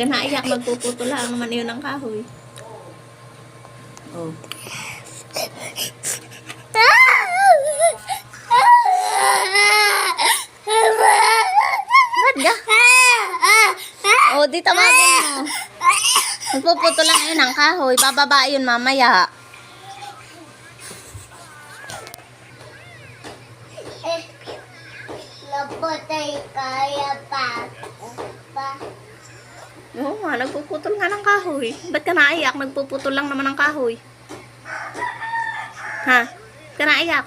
Ka naiyak, magpuputo lang naman yun ng kahoy. Oh. Ba't ga? Oh, di tawagin mo. Magpuputo lang yun ng kahoy. Bababa yun mamaya. Napatay kaya pa. Oo nga, nagpuputol nga ng kahoy. Ba't ka naiyak? Nagpuputol lang naman ng kahoy. Ha? Ba't ka naiyak?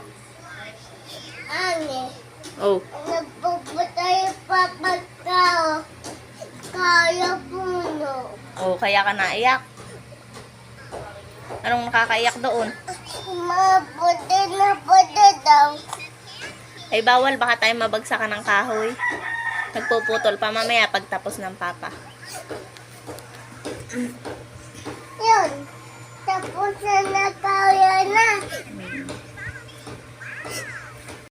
Ani, Oh. napapatay pa pagkao. Kaya puno. Oh, kaya ka naiyak. Anong nakakaiyak doon? Maputi na puti daw. Ay, bawal. Baka tayo mabagsakan ng kahoy. Nagpuputol pa mamaya pagtapos ng papa. Yun. Tapos na kaya na.